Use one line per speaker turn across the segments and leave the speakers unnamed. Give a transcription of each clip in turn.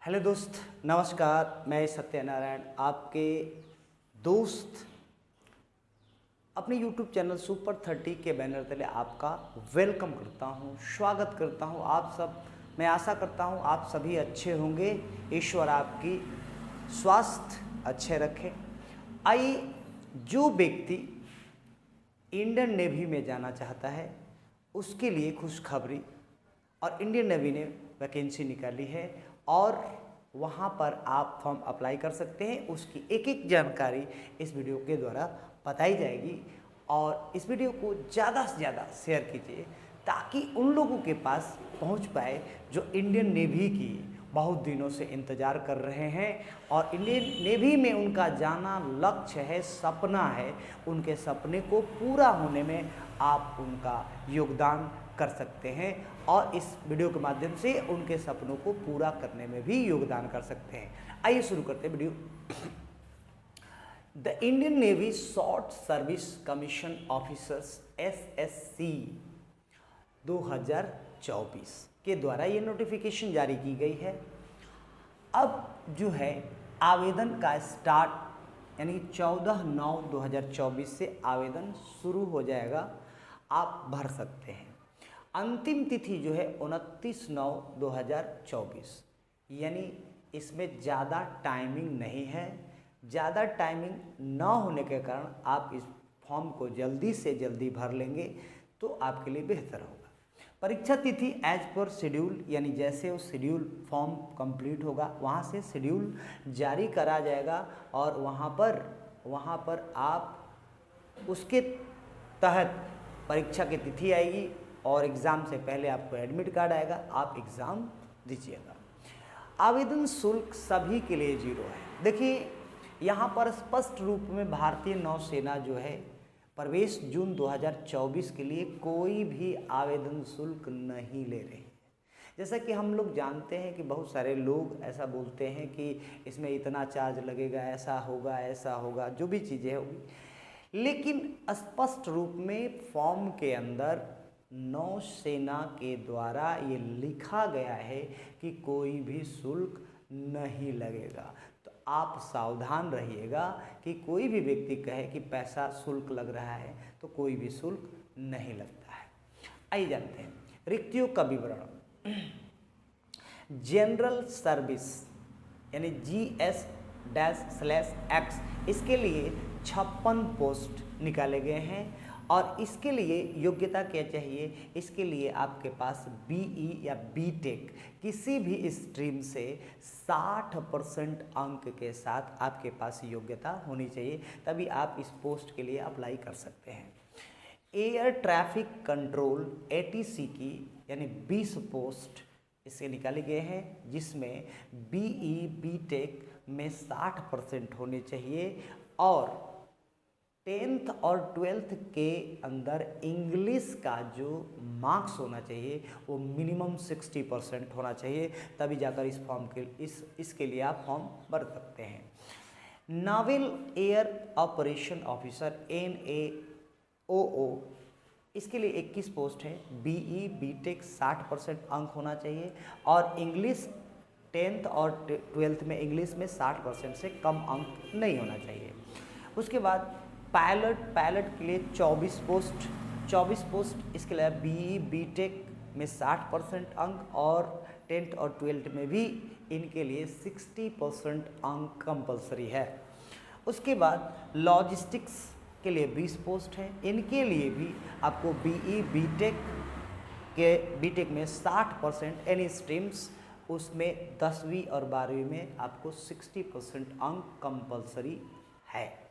Hello दोस्त, नमस्कार। मैं सत्यनारायण आपके दोस्त अपने यूट्यूब चैनल सुपर 30 के बैनर तले आपका वेलकम करता हूं, स्वागत करता हूं। आप सब, मैं आशा करता हूं आप सभी अच्छे होंगे। ईश्वर आपकी स्वास्थ्य अच्छे रखे। आइए, जो व्यक्ति इंडियन नेवी में जाना चाहता है उसके लिए खुशखबरी, और इंडियन नेवी ने वैकेंसी निकाली है और वहाँ पर आप फॉर्म अप्लाई कर सकते हैं। उसकी एक एक जानकारी इस वीडियो के द्वारा बताई जाएगी, और इस वीडियो को ज़्यादा से ज़्यादा शेयर कीजिए ताकि उन लोगों के पास पहुँच पाए जो इंडियन नेवी की बहुत दिनों से इंतज़ार कर रहे हैं और इंडियन नेवी में उनका जाना लक्ष्य है, सपना है। उनके सपने को पूरा होने में आप उनका योगदान कर सकते हैं और इस वीडियो के माध्यम से उनके सपनों को पूरा करने में भी योगदान कर सकते हैं। आइए शुरू करते हैं video. The Indian navy short service commission officers SSC 2024 के द्वारा ये नोटिफिकेशन जारी की गई है। अब जो है आवेदन का स्टार्ट यानी 14/9/2024 से आवेदन शुरू हो जाएगा, आप भर सकते हैं। अंतिम तिथि जो है 29/9/2024, यानी इसमें ज़्यादा टाइमिंग नहीं है। ज़्यादा टाइमिंग न होने के कारण आप इस फॉर्म को जल्दी से जल्दी भर लेंगे तो आपके लिए बेहतर होगा। परीक्षा तिथि एज पर शेड्यूल, यानी जैसे वो शेड्यूल फॉर्म कंप्लीट होगा वहाँ से शेड्यूल जारी करा जाएगा और वहाँ पर आप उसके तहत परीक्षा की तिथि आएगी और एग्ज़ाम से पहले आपको एडमिट कार्ड आएगा, आप एग्ज़ाम दीजिएगा। आवेदन शुल्क सभी के लिए 0 है। देखिए, यहाँ पर स्पष्ट रूप में भारतीय नौसेना जो है प्रवेश जून 2024 के लिए कोई भी आवेदन शुल्क नहीं ले रही है। जैसा कि हम लोग जानते हैं कि बहुत सारे लोग ऐसा बोलते हैं कि इसमें इतना चार्ज लगेगा, ऐसा होगा, जो भी चीज़ें होगी, लेकिन स्पष्ट रूप में फॉर्म के अंदर नौसेना के द्वारा ये लिखा गया है कि कोई भी शुल्क नहीं लगेगा। तो आप सावधान रहिएगा कि कोई भी व्यक्ति कहे कि पैसा शुल्क लग रहा है तो कोई भी शुल्क नहीं लगता है। आइए जानते हैं रिक्तियों का विवरण। जनरल सर्विस यानी GS-X, इसके लिए 56 पोस्ट निकाले गए हैं और इसके लिए योग्यता क्या चाहिए? इसके लिए आपके पास BE या BTech किसी भी स्ट्रीम से 60% अंक के साथ आपके पास योग्यता होनी चाहिए, तभी आप इस पोस्ट के लिए अप्लाई कर सकते हैं। एयर ट्रैफिक कंट्रोल ATC की यानी 20 पोस्ट इससे निकाले गए हैं, जिसमें BE BTech में 60% होने चाहिए और 10th और 12th के अंदर इंग्लिश का जो मार्क्स होना चाहिए वो मिनिमम 60% होना चाहिए, तभी जाकर इस फॉर्म के इसके लिए आप फॉर्म भर सकते हैं। Novel air operation officer NAOO, इसके लिए 21 पोस्ट है। BE BTech 60% अंक होना चाहिए और इंग्लिश 10th और 12th में इंग्लिश में 60% से कम अंक नहीं होना चाहिए। उसके बाद पायलट के लिए 24 पोस्ट, इसके लिए BE BTech में 60% अंक और 10th और 12th में भी इनके लिए 60% अंक कंपलसरी है। उसके बाद लॉजिस्टिक्स के लिए 20 पोस्ट हैं, इनके लिए भी आपको BE BTech में 60% एनी स्ट्रीम्स, उसमें 10वीं और 12वीं में आपको 60% अंक कंपलसरी है।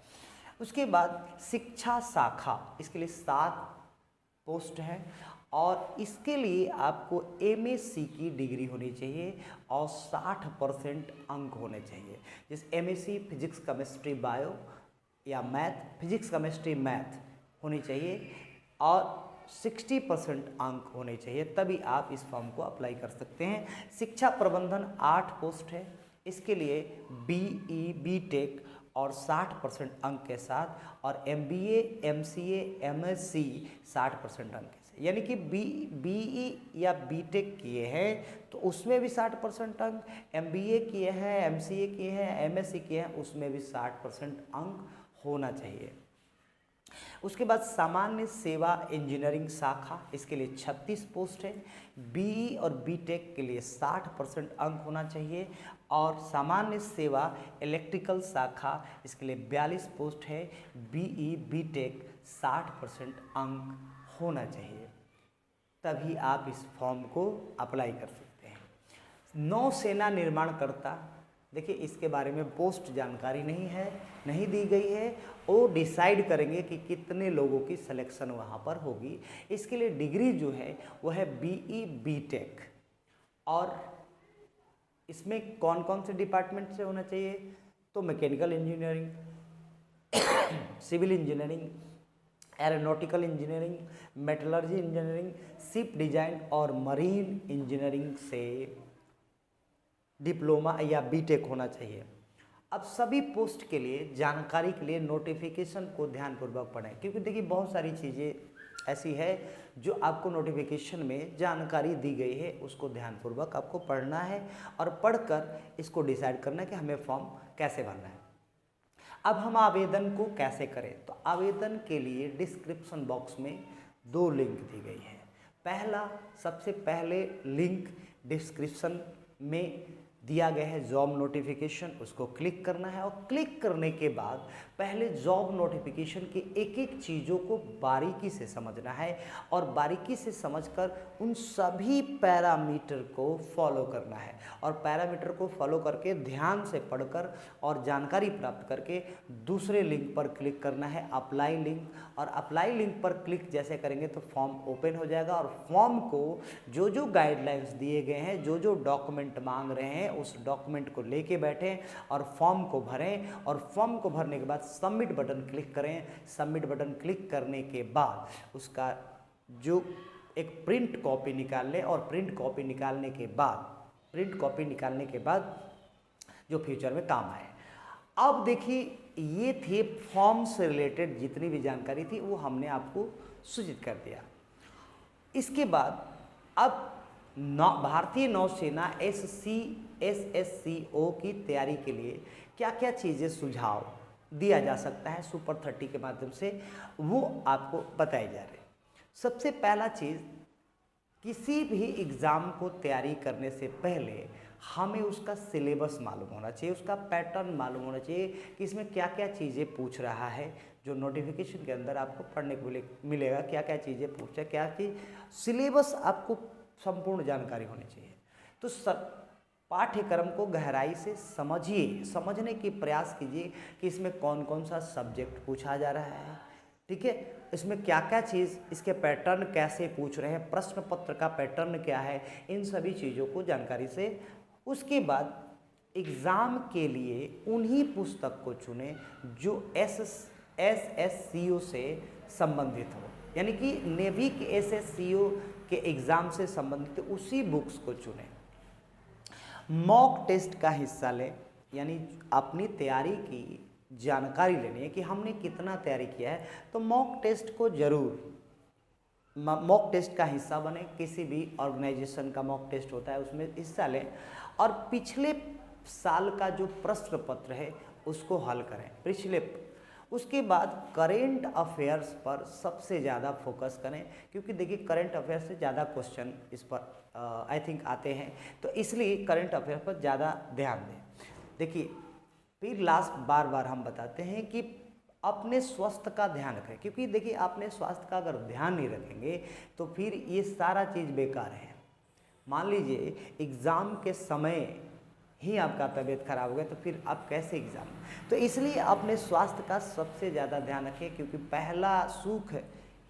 उसके बाद शिक्षा शाखा, इसके लिए 7 पोस्ट हैं और इसके लिए आपको MSc की डिग्री होनी चाहिए और 60% अंक होने चाहिए। जैसे MSc फिजिक्स केमिस्ट्री बायो या मैथ, फिजिक्स केमिस्ट्री मैथ होनी चाहिए और 60% अंक होने चाहिए, तभी आप इस फॉर्म को अप्लाई कर सकते हैं। शिक्षा प्रबंधन 8 पोस्ट है, इसके लिए BE BTech और 60% अंक के साथ और MBA MCA MSc 60% अंक से। यानी कि बीई या बीटेक किए हैं तो उसमें भी 60% अंक, एमबीए किए हैं, एमसीए किए हैं, एमएससी किए हैं, उसमें भी 60% अंक होना चाहिए। उसके बाद सामान्य सेवा इंजीनियरिंग शाखा, इसके लिए 36 पोस्ट है। बीई और बीटेक के लिए 60% अंक होना चाहिए। और सामान्य सेवा इलेक्ट्रिकल शाखा, इसके लिए 42 पोस्ट है। बीई बीटेक 60% अंक होना चाहिए, तभी आप इस फॉर्म को अप्लाई कर सकते हैं। नौसेना निर्माणकर्ता, देखिए इसके बारे में पोस्ट जानकारी नहीं दी गई है। वो डिसाइड करेंगे कि कितने लोगों की सिलेक्शन वहाँ पर होगी। इसके लिए डिग्री जो है वो है बीई बीटेक। और इसमें कौन कौन से डिपार्टमेंट से होना चाहिए, तो mechanical engineering, civil engineering, aeronautical engineering, metallurgy engineering, ship design और मरीन इंजीनियरिंग से डिप्लोमा या बीटेक होना चाहिए। अब सभी पोस्ट के लिए जानकारी के लिए नोटिफिकेशन को ध्यानपूर्वक पढ़ें, क्योंकि देखिए बहुत सारी चीज़ें ऐसी है जो आपको नोटिफिकेशन में जानकारी दी गई है, उसको ध्यानपूर्वक आपको पढ़ना है और पढ़कर इसको डिसाइड करना है कि हमें फॉर्म कैसे भरना है। अब हम आवेदन को कैसे करें, तो आवेदन के लिए डिस्क्रिप्शन बॉक्स में 2 लिंक दी गई है। पहला, सबसे पहले लिंक डिस्क्रिप्शन में दिया गया है जॉब नोटिफिकेशन, उसको क्लिक करना है। और क्लिक करने के बाद पहले जॉब नोटिफिकेशन की एक एक चीज़ों को बारीकी से समझना है और बारीकी से समझकर उन सभी पैरामीटर को फॉलो करना है। और पैरामीटर को फॉलो करके ध्यान से पढ़कर और जानकारी प्राप्त करके दूसरे लिंक पर क्लिक करना है, अप्लाई लिंक। और अप्लाई लिंक पर क्लिक जैसे करेंगे तो फॉर्म ओपन हो जाएगा और फॉर्म को जो जो गाइडलाइंस दिए गए हैं, जो जो डॉक्यूमेंट मांग रहे हैं, उस डॉक्यूमेंट को लेके बैठें और फॉर्म को भरें। और फॉर्म को भरने के बाद सबमिट बटन क्लिक करें। सबमिट बटन क्लिक करने के बाद उसका जो एक प्रिंट कॉपी निकाल लें और प्रिंट कॉपी निकालने के बाद जो फ्यूचर में काम आए। अब देखिए ये थे फॉर्म से रिलेटेड जितनी भी जानकारी थी वो हमने आपको सूचित कर दिया। इसके बाद अब भारतीय नौसेना SSCO की तैयारी के लिए क्या क्या चीज़ें सुझाव दिया जा सकता है सुपर 30 के माध्यम से, वो आपको बताई जा रही। सबसे पहला चीज़, किसी भी एग्ज़ाम को तैयारी करने से पहले हमें उसका सिलेबस मालूम होना चाहिए, उसका पैटर्न मालूम होना चाहिए कि इसमें क्या क्या चीज़ें पूछ रहा है। जो नोटिफिकेशन के अंदर आपको पढ़ने को मिलेगा, क्या क्या चीज़ें पूछे, क्या चीज़ सिलेबस, आपको संपूर्ण जानकारी होनी चाहिए। तो पाठ्यक्रम को गहराई से समझिए, समझने की प्रयास कीजिए कि इसमें कौन कौन सा सब्जेक्ट पूछा जा रहा है, ठीक है, इसमें क्या क्या चीज़, इसके पैटर्न कैसे पूछ रहे हैं, प्रश्न पत्र का पैटर्न क्या है, इन सभी चीज़ों को जानकारी से। उसके बाद एग्ज़ाम के लिए उन्हीं पुस्तक को चुनें जो SSCO से संबंधित हो, यानी कि नेवी के SSCO के एग्ज़ाम से संबंधित उसी बुक्स को चुनें। मॉक टेस्ट का हिस्सा लें, यानी अपनी तैयारी की जानकारी लेनी है कि हमने कितना तैयारी किया है, तो मॉक टेस्ट को जरूर, मॉक टेस्ट का हिस्सा बने। किसी भी ऑर्गेनाइजेशन का मॉक टेस्ट होता है उसमें हिस्सा लें और पिछले साल का जो प्रश्न पत्र है उसको हल करें उसके बाद करेंट अफेयर्स पर सबसे ज़्यादा फोकस करें, क्योंकि देखिए करेंट अफेयर्स से ज़्यादा क्वेश्चन इस पर आई थिंक आते हैं, तो इसलिए करेंट अफेयर्स पर ज़्यादा ध्यान दें। देखिए फिर लास्ट बार हम बताते हैं कि अपने स्वास्थ्य का ध्यान रखें, क्योंकि देखिए अपने स्वास्थ्य का अगर ध्यान नहीं रखेंगे तो फिर ये सारा चीज़ बेकार है। मान लीजिए एग्ज़ाम के समय ही आपका तबीयत खराब हो गया तो फिर आप कैसे एग्ज़ाम, तो इसलिए अपने स्वास्थ्य का सबसे ज़्यादा ध्यान रखें, क्योंकि पहला सुख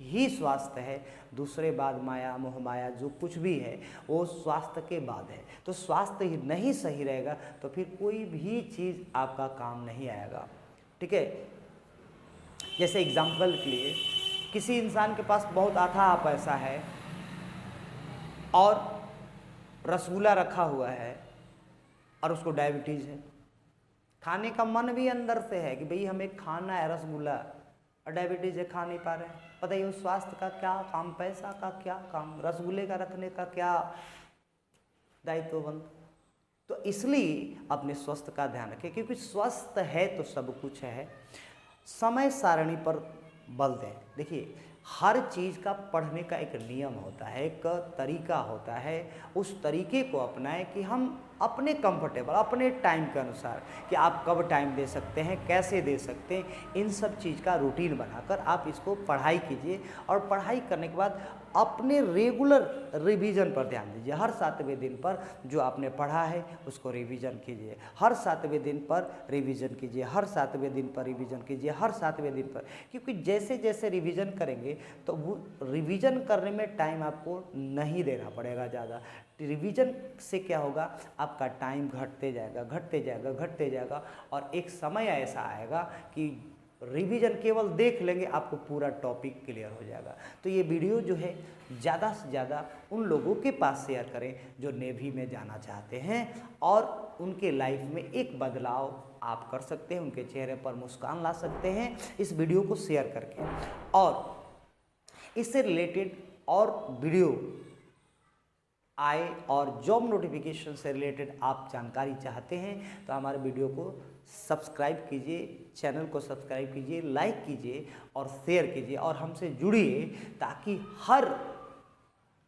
ही स्वास्थ्य है, दूसरे बाद माया मोह माया जो कुछ भी है वो स्वास्थ्य के बाद है। तो स्वास्थ्य ही नहीं सही रहेगा तो फिर कोई भी चीज़ आपका काम नहीं आएगा, ठीक है। जैसे एग्जाम्पल के लिए किसी इंसान के पास बहुत अथाह पैसा है और रसगुल्ला रखा हुआ है और उसको डायबिटीज़ है, खाने का मन भी अंदर से है कि भाई हमें खाना है रसगुल्ला, और डायबिटीज है, खा नहीं पा रहे हैं। बताइए उस स्वास्थ्य का क्या काम, पैसा का क्या काम, रसगुल्ले का रखने का क्या दायित्व बनता। तो इसलिए अपने स्वास्थ्य का ध्यान रखें, क्योंकि स्वस्थ है तो सब कुछ है। समय सारणी पर बल दें। देखिए हर चीज़ का पढ़ने का एक नियम होता है, एक तरीका होता है, उस तरीके को अपनाएं कि हम अपने कंफर्टेबल, अपने टाइम के अनुसार कि आप कब टाइम दे सकते हैं, कैसे दे सकते हैं, इन सब चीज़ का रूटीन बनाकर आप इसको पढ़ाई कीजिए। और पढ़ाई करने के बाद अपने रेगुलर रिवीजन पर ध्यान दीजिए। हर 7वें दिन पर जो आपने पढ़ा है उसको रिवीजन कीजिए, हर 7वें दिन पर रिवीजन कीजिए, हर 7वें दिन पर रिवीजन कीजिए, हर 7वें दिन पर। क्योंकि जैसे जैसे रिवीजन करेंगे तो वो रिवीजन करने में टाइम आपको नहीं देना पड़ेगा ज़्यादा। रिवीजन से क्या होगा, आपका टाइम घटते जाएगा, घटते जाएगा, घटते जाएगा, और एक समय ऐसा आएगा कि रिवीजन केवल देख लेंगे, आपको पूरा टॉपिक क्लियर हो जाएगा। तो ये वीडियो जो है ज़्यादा से ज़्यादा उन लोगों के पास शेयर करें जो नेवी में जाना चाहते हैं और उनके लाइफ में एक बदलाव आप कर सकते हैं, उनके चेहरे पर मुस्कान ला सकते हैं इस वीडियो को शेयर करके। और इससे रिलेटेड और वीडियो आए और जॉब नोटिफिकेशन से रिलेटेड आप जानकारी चाहते हैं तो हमारे वीडियो को सब्सक्राइब कीजिए, चैनल को सब्सक्राइब कीजिए, लाइक कीजिए और शेयर कीजिए और हमसे जुड़िए, ताकि हर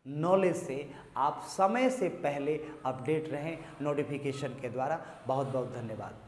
नॉलेज से आप समय से पहले अपडेट रहें नोटिफिकेशन के द्वारा। बहुत बहुत धन्यवाद।